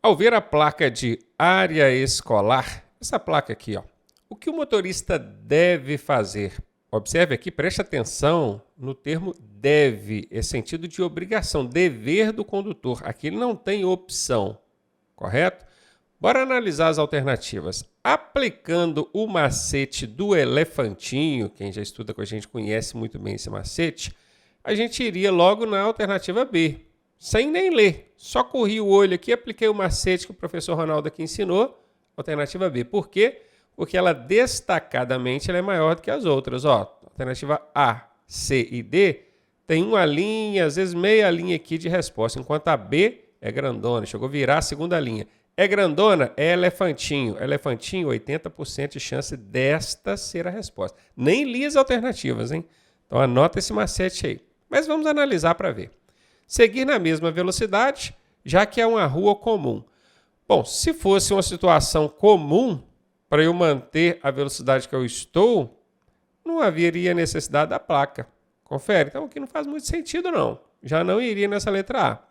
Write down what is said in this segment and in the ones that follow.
Ao ver a placa de área escolar, essa placa aqui, ó, o que o motorista deve fazer? Observe aqui, preste atenção no termo deve, é sentido de obrigação, dever do condutor. Aqui ele não tem opção, correto? Bora analisar as alternativas. Aplicando o macete do elefantinho, quem já estuda com a gente conhece muito bem esse macete, a gente iria logo na alternativa B, sem nem ler. Só corri o olho aqui, apliquei o macete que o professor Ronaldo aqui ensinou, alternativa B. Por quê? Porque ela destacadamente ela é maior do que as outras. Ó, alternativa A, C e D tem uma linha, às vezes meia linha aqui de resposta, enquanto a B é grandona, chegou a virar a segunda linha. É grandona? É elefantinho. Elefantinho, 80% de chance desta ser a resposta. Nem li as alternativas, hein? Então anota esse macete aí. Mas vamos analisar para ver. Seguir na mesma velocidade, já que é uma rua comum. Bom, se fosse uma situação comum, para eu manter a velocidade que eu estou, não haveria necessidade da placa. Confere? Então aqui não faz muito sentido, não. Já não iria nessa letra A.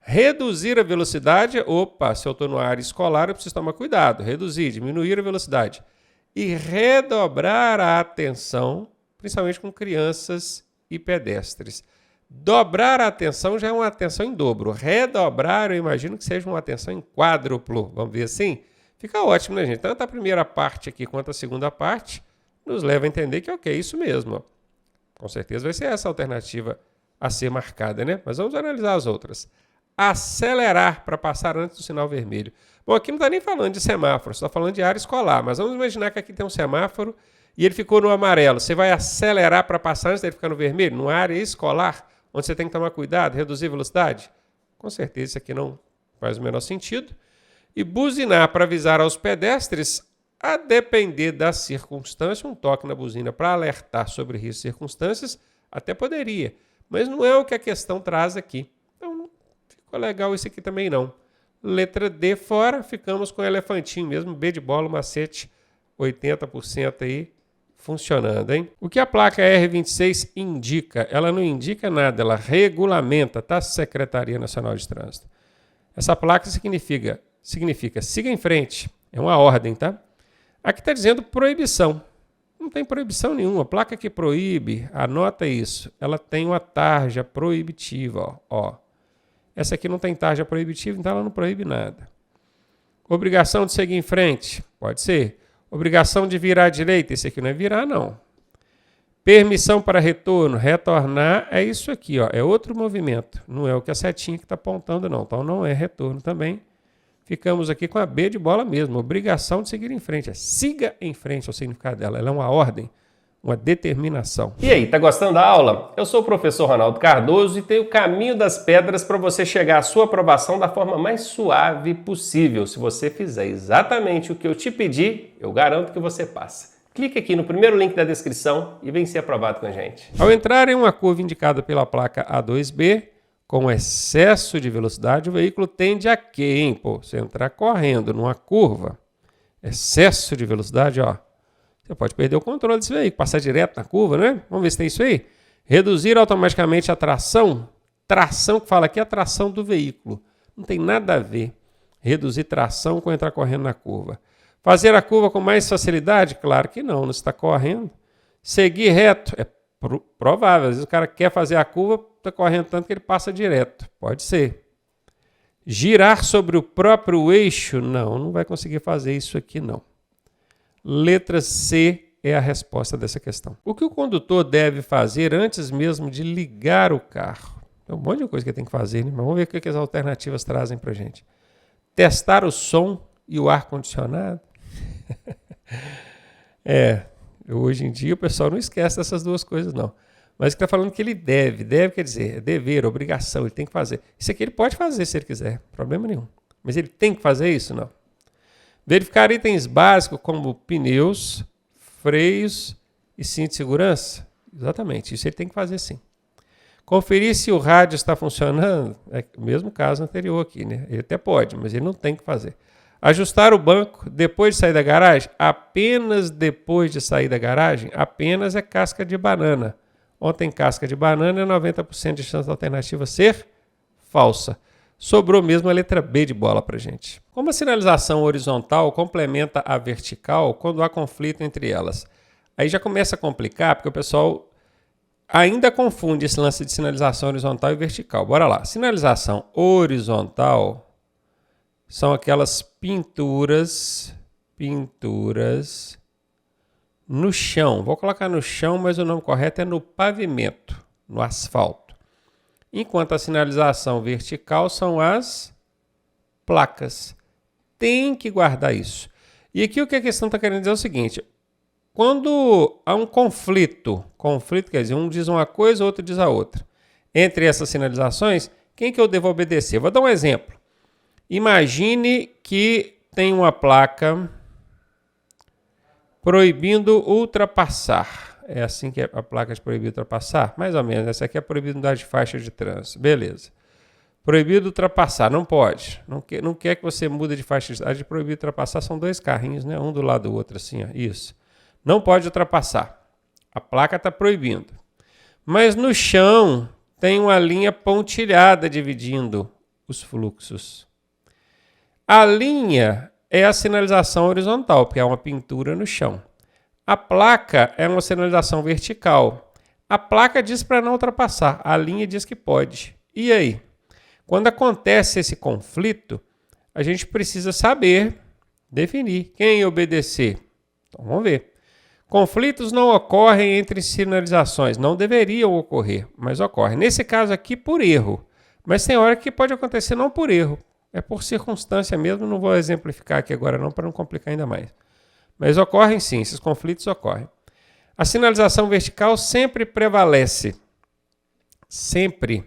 Reduzir a velocidade, opa, se eu estou numa área escolar, eu preciso tomar cuidado. Reduzir, diminuir a velocidade. E redobrar a atenção, principalmente com crianças e pedestres. Dobrar a atenção já é uma atenção em dobro. Redobrar, eu imagino que seja uma atenção em quádruplo. Vamos ver assim? Fica ótimo, né, gente? Tanto a primeira parte aqui quanto a segunda parte nos leva a entender que, ok, isso mesmo. Ó. Com certeza vai ser essa alternativa a ser marcada, né? Mas vamos analisar as outras. Acelerar para passar antes do sinal vermelho. Bom, aqui não está nem falando de semáforo, está falando de área escolar, mas vamos imaginar que aqui tem um semáforo e ele ficou no amarelo. Você vai acelerar para passar antes dele ficar no vermelho? Numa área escolar, onde você tem que tomar cuidado, reduzir a velocidade? Com certeza isso aqui não faz o menor sentido. E buzinar para avisar aos pedestres, a depender da circunstância, um toque na buzina para alertar sobre riscos e circunstâncias, até poderia, mas não é o que a questão traz aqui. Ficou legal isso aqui também não. Letra D fora, ficamos com o elefantinho mesmo, B de bola, macete, 80% aí funcionando, hein? O que a placa R26 indica? Ela não indica nada, ela regulamenta, tá? Secretaria Nacional de Trânsito. Essa placa significa siga em frente, é uma ordem, tá? Aqui está dizendo proibição. Não tem proibição nenhuma. A placa que proíbe, anota isso, ela tem uma tarja proibitiva, ó. Essa aqui não tem tarja proibitiva, então ela não proíbe nada. Obrigação de seguir em frente? Pode ser. Obrigação de virar à direita? Esse aqui não é virar, não. Permissão para retorno? Retornar é isso aqui, ó. É outro movimento. Não é o que a setinha que está apontando, não. Então não é retorno também. Ficamos aqui com a B de bola mesmo. Obrigação de seguir em frente. É siga em frente é o significado dela. Ela é uma ordem. Uma determinação. E aí, tá gostando da aula? Eu sou o professor Ronaldo Cardoso e tenho o caminho das pedras para você chegar à sua aprovação da forma mais suave possível. Se você fizer exatamente o que eu te pedi, eu garanto que você passa. Clique aqui no primeiro link da descrição e vem ser aprovado com a gente. Ao entrar em uma curva indicada pela placa A2B, com excesso de velocidade, o veículo tende a quê, hein? Pô, você entrar correndo numa curva, excesso de velocidade, ó. Você pode perder o controle desse veículo, passar direto na curva, né? Vamos ver se tem isso aí. Reduzir automaticamente a tração. Tração que fala aqui é a tração do veículo. Não tem nada a ver. Reduzir tração com entrar correndo na curva. Fazer a curva com mais facilidade? Claro que não, não está correndo. Seguir reto? É provável. Às vezes o cara quer fazer a curva, está correndo tanto que ele passa direto. Pode ser. Girar sobre o próprio eixo? Não, não vai conseguir fazer isso aqui não. Letra C é a resposta dessa questão. O que o condutor deve fazer antes mesmo de ligar o carro? Tem um monte de coisa que ele tem que fazer, né? Mas vamos ver o que as alternativas trazem para a gente. Testar o som e o ar-condicionado? Hoje em dia o pessoal não esquece dessas duas coisas, não. Mas está falando que ele deve quer dizer, é dever, obrigação, ele tem que fazer. Isso aqui ele pode fazer se ele quiser, problema nenhum. Mas ele tem que fazer isso? Não. Verificar itens básicos como pneus, freios e cinto de segurança? Exatamente, isso ele tem que fazer sim. Conferir se o rádio está funcionando? É o mesmo caso anterior aqui, né? Ele até pode, mas ele não tem que fazer. Ajustar o banco depois de sair da garagem? Apenas depois de sair da garagem? Apenas é casca de banana. Ontem casca de banana é 90% de chance da alternativa ser falsa. Sobrou mesmo a letra B de bola para gente. Como a sinalização horizontal complementa a vertical quando há conflito entre elas? Aí já começa a complicar, porque o pessoal ainda confunde esse lance de sinalização horizontal e vertical. Bora lá. Sinalização horizontal são aquelas pinturas no chão. Vou colocar no chão, mas o nome correto é no pavimento, no asfalto. Enquanto a sinalização vertical são as placas. Tem que guardar isso. E aqui o que a questão está querendo dizer é o seguinte: quando há um conflito quer dizer, um diz uma coisa, o outro diz a outra, entre essas sinalizações, quem que eu devo obedecer? Vou dar um exemplo. Imagine que tem uma placa proibindo ultrapassar. É assim que é a placa de proibir ultrapassar? Mais ou menos. Essa aqui é proibido mudar de faixa de trânsito. Beleza. Proibido ultrapassar. Não pode. Não quer que você mude de faixa de trânsito. A de proibir ultrapassar são dois carrinhos, né? Um do lado do outro, assim, ó. Isso. Não pode ultrapassar. A placa está proibindo. Mas no chão tem uma linha pontilhada dividindo os fluxos. A linha é a sinalização horizontal, porque é uma pintura no chão. A placa é uma sinalização vertical. A placa diz para não ultrapassar, a linha diz que pode. E aí? Quando acontece esse conflito, a gente precisa saber definir quem obedecer. Então vamos ver. Conflitos não ocorrem entre sinalizações, não deveriam ocorrer, mas ocorrem. Nesse caso aqui, por erro. Mas tem hora que pode acontecer não por erro, é por circunstância mesmo, não vou exemplificar aqui agora não, para não complicar ainda mais. Mas ocorrem sim, esses conflitos ocorrem. A sinalização vertical sempre prevalece. Sempre.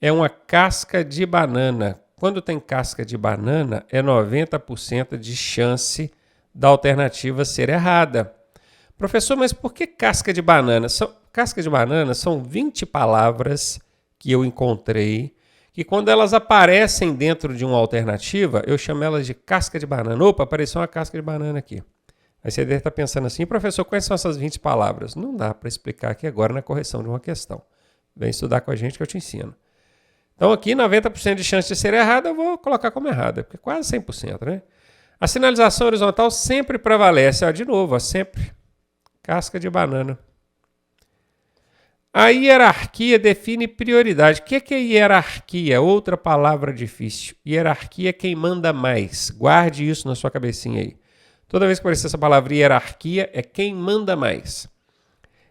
É uma casca de banana. Quando tem casca de banana, é 90% de chance da alternativa ser errada. Professor, mas por que casca de banana? Casca de banana são 20 palavras que eu encontrei que quando elas aparecem dentro de uma alternativa, eu chamo elas de casca de banana. Opa, apareceu uma casca de banana aqui. Aí você deve estar pensando assim, professor, quais são essas 20 palavras? Não dá para explicar aqui agora na correção de uma questão. Vem estudar com a gente que eu te ensino. Então aqui, 90% de chance de ser errada, eu vou colocar como errada, porque é quase 100%, né? A sinalização horizontal sempre prevalece. De novo, sempre. Casca de banana. A hierarquia define prioridade. O que é hierarquia? Outra palavra difícil. Hierarquia é quem manda mais. Guarde isso na sua cabecinha aí. Toda vez que aparecer essa palavra hierarquia, é quem manda mais.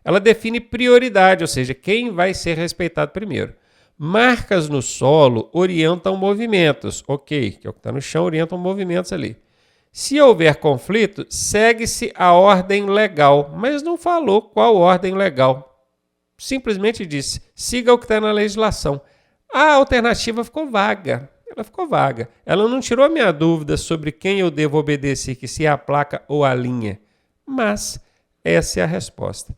Ela define prioridade, ou seja, quem vai ser respeitado primeiro. Marcas no solo orientam movimentos. Ok, que é o que está no chão, orientam movimentos ali. Se houver conflito, segue-se a ordem legal, mas não falou qual ordem legal. Simplesmente disse, siga o que está na legislação. A alternativa ficou vaga. Ela ficou vaga. Ela não tirou a minha dúvida sobre quem eu devo obedecer, que se é a placa ou a linha. Mas essa é a resposta.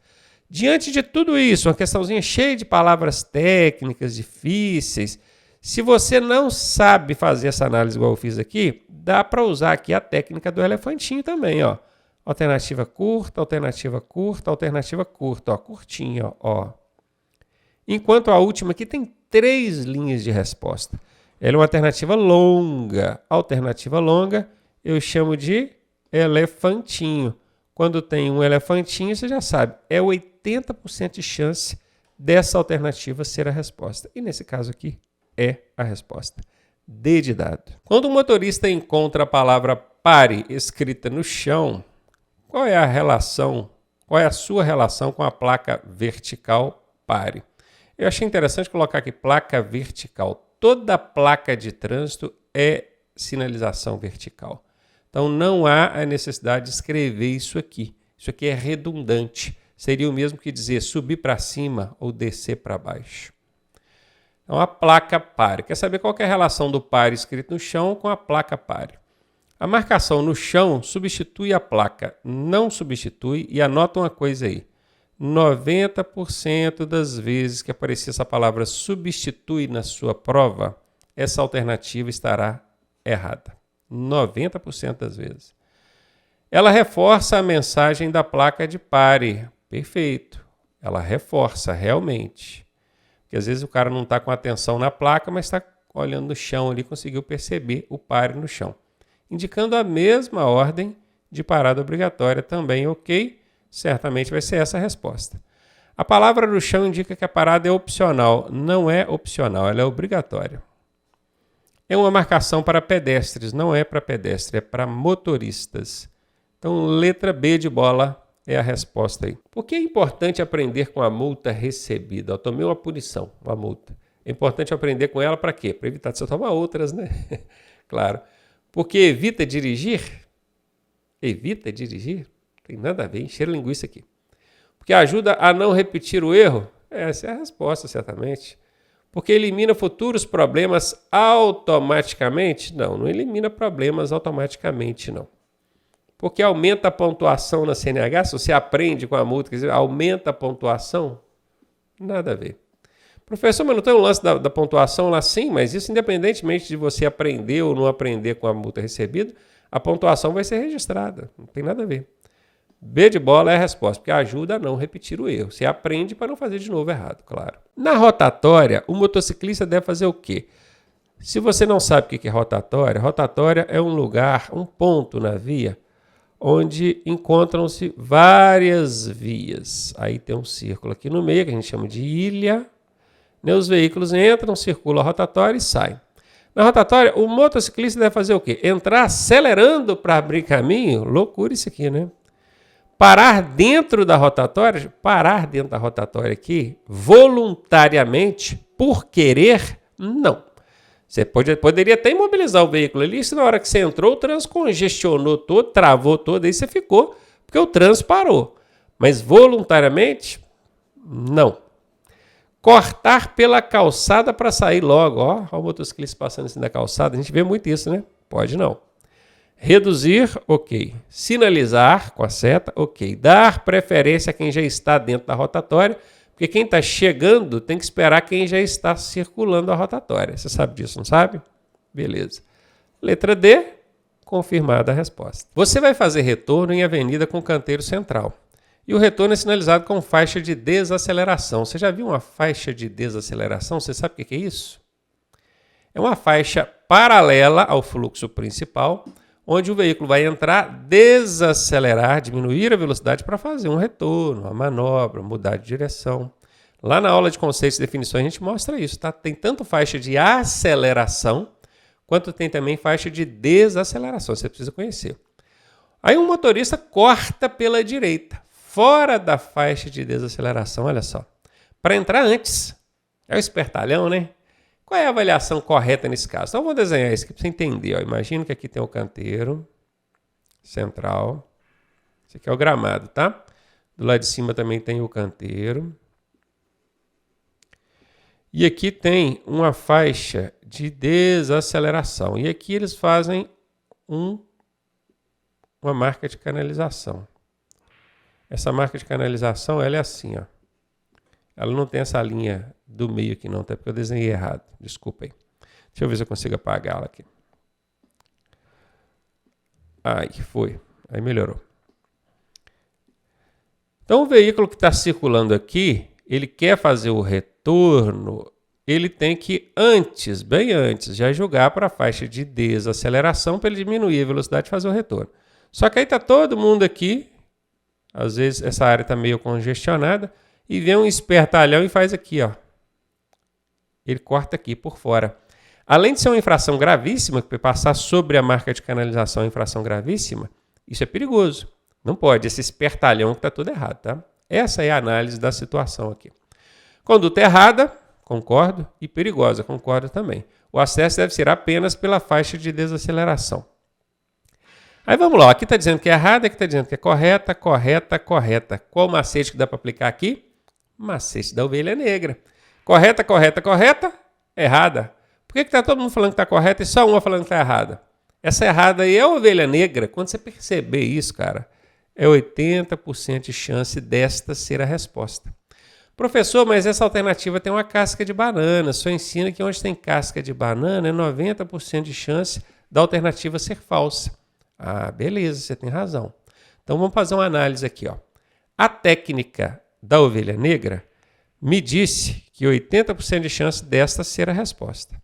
Diante de tudo isso, uma questãozinha cheia de palavras técnicas, difíceis, se você não sabe fazer essa análise igual eu fiz aqui, dá para usar aqui a técnica do elefantinho também, ó. Alternativa curta, alternativa curta, alternativa curta, ó, curtinha, ó. Enquanto a última aqui tem 3 linhas de resposta. Ela é uma alternativa longa. Alternativa longa eu chamo de elefantinho. Quando tem um elefantinho, você já sabe, é 80% de chance dessa alternativa ser a resposta. E nesse caso aqui, é a resposta. D de dado. Quando o motorista encontra a palavra pare escrita no chão, qual é a sua relação com a placa vertical pare? Eu achei interessante colocar aqui placa vertical. Toda placa de trânsito é sinalização vertical. Então não há a necessidade de escrever isso aqui. Isso aqui é redundante. Seria o mesmo que dizer subir para cima ou descer para baixo. Então a placa pare. Quer saber qual que é a relação do pare escrito no chão com a placa pare? A marcação no chão substitui a placa, não substitui, e anota uma coisa aí. 90% das vezes que aparecer essa palavra substitui na sua prova, essa alternativa estará errada. 90% das vezes. Ela reforça a mensagem da placa de pare. Perfeito. Ela reforça realmente. Porque às vezes o cara não está com atenção na placa, mas está olhando no chão ali, conseguiu perceber o pare no chão, indicando a mesma ordem de parada obrigatória também, ok? Certamente vai ser essa a resposta. A palavra no chão indica que a parada é opcional. Não é opcional, ela é obrigatória. É uma marcação para pedestres, não é para pedestre, é para motoristas. Então, letra B de bola é a resposta aí. Por que é importante aprender com a multa recebida? Eu tomei uma punição, uma multa. É importante aprender com ela para quê? Para evitar de você tomar outras, né? Claro. Porque evita dirigir? Evita dirigir? Tem nada a ver, encher a linguiça aqui. Porque ajuda a não repetir o erro? Essa é a resposta, certamente. Porque elimina futuros problemas automaticamente? Não, não elimina problemas automaticamente, não. Porque aumenta a pontuação na CNH? Se você aprende com a multa, quer dizer, aumenta a pontuação? Nada a ver. Professor, mas não tem um lance da pontuação lá? Sim, mas isso independentemente de você aprender ou não aprender com a multa recebida, a pontuação vai ser registrada. Não tem nada a ver. B de bola é a resposta, porque ajuda a não repetir o erro. Você aprende para não fazer de novo errado, claro. Na rotatória, o motociclista deve fazer o quê? Se você não sabe o que é rotatória, rotatória é um lugar, um ponto na via, onde encontram-se várias vias. Aí tem um círculo aqui no meio, que a gente chama de ilha. Os veículos entram, circulam a rotatória e saem. Na rotatória, o motociclista deve fazer o quê? Entrar acelerando para abrir caminho? Loucura isso aqui, né? Parar dentro da rotatória aqui, voluntariamente, por querer, não. Você poderia até imobilizar o veículo ali, se na hora que você entrou, o trânsito congestionou todo, travou todo, aí você ficou, porque o trânsito parou. Mas voluntariamente, não. Cortar pela calçada para sair logo. Ó o motociclista passando assim da calçada, a gente vê muito isso, né? Pode não. Reduzir, ok. Sinalizar com a seta, ok. Dar preferência a quem já está dentro da rotatória, porque quem está chegando tem que esperar quem já está circulando a rotatória. Você sabe disso, não sabe? Beleza. Letra D, confirmada a resposta. Você vai fazer retorno em avenida com canteiro central. E o retorno é sinalizado com faixa de desaceleração. Você já viu uma faixa de desaceleração? Você sabe o que é isso? É uma faixa paralela ao fluxo principal, onde o veículo vai entrar, desacelerar, diminuir a velocidade para fazer um retorno, uma manobra, mudar de direção. Lá na aula de conceitos e definições a gente mostra isso, tá? Tem tanto faixa de aceleração, quanto tem também faixa de desaceleração, você precisa conhecer. Aí um motorista corta pela direita, fora da faixa de desaceleração, olha só, para entrar antes. É o espertalhão, né? Qual é a avaliação correta nesse caso? Então, eu vou desenhar isso aqui para você entender. Ó. Imagina que aqui tem o canteiro central. Esse aqui é o gramado, tá? Do lado de cima também tem o canteiro. E aqui tem uma faixa de desaceleração. E aqui eles fazem uma marca de canalização. Essa marca de canalização, ela é assim, ó. Ela não tem essa linha do meio aqui não, até porque eu desenhei errado. Desculpa aí. Deixa eu ver se eu consigo apagá-la aqui. Aí, foi. Aí melhorou. Então, o veículo que está circulando aqui, ele quer fazer o retorno, ele tem que antes, bem antes, já jogar para a faixa de desaceleração para ele diminuir a velocidade e fazer o retorno. Só que aí está todo mundo aqui, às vezes essa área está meio congestionada, e vem um espertalhão e faz aqui, ó. Ele corta aqui por fora. Além de ser uma infração gravíssima, que passar sobre a marca de canalização é uma infração gravíssima, isso é perigoso. Não pode, esse espertalhão que está tudo errado, tá? Essa é a análise da situação aqui. Conduta errada, concordo, e perigosa, concordo também. O acesso deve ser apenas pela faixa de desaceleração. Aí vamos lá, aqui está dizendo que é errada, aqui está dizendo que é correta, correta, correta. Qual o macete que dá para aplicar aqui? Macete da ovelha negra. Correta, correta, correta, errada. Por que está todo mundo falando que está correta e só uma falando que está errada? Essa errada aí é a ovelha negra. Quando você perceber isso, cara, é 80% de chance desta ser a resposta. Professor, mas essa alternativa tem uma casca de banana. Só ensina que onde tem casca de banana é 90% de chance da alternativa ser falsa. Ah, beleza, você tem razão. Então vamos fazer uma análise aqui, ó. A técnica da ovelha negra me disse que 80% de chance desta ser a resposta.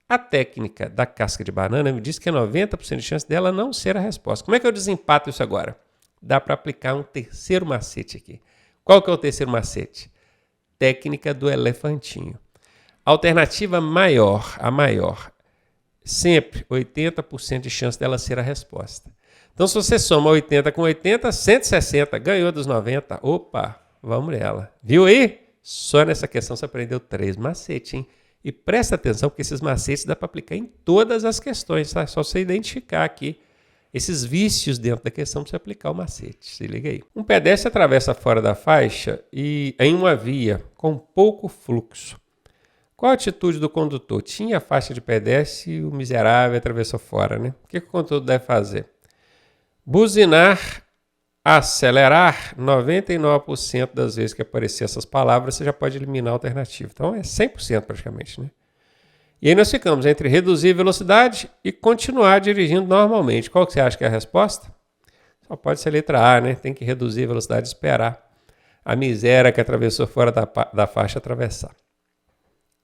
A técnica da casca de banana me diz que é 90% de chance dela não ser a resposta. Como é que eu desempato isso agora? Dá para aplicar um terceiro macete aqui. Qual que é o terceiro macete? Técnica do elefantinho. Alternativa maior, a maior, sempre 80% de chance dela ser a resposta. Então, se você soma 80 com 80, 160, ganhou dos 90. Opa, vamos nela. Viu aí? Só nessa questão você aprendeu 3 macetes, hein? E presta atenção, porque esses macetes dá para aplicar em todas as questões, tá? É só você identificar aqui esses vícios dentro da questão para você aplicar o macete. Se liga aí. Um pedestre atravessa fora da faixa e em uma via com pouco fluxo. Qual a atitude do condutor? Tinha a faixa de pedestre e o miserável atravessou fora, né? O que o condutor deve fazer? Buzinar, acelerar, 99% das vezes que aparecer essas palavras, você já pode eliminar a alternativa. Então é 100% praticamente, né? E aí nós ficamos entre reduzir a velocidade e continuar dirigindo normalmente. Qual que você acha que é a resposta? Só pode ser a letra A, né? Tem que reduzir a velocidade e esperar a miséria que atravessou fora da faixa atravessar.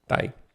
Tá aí.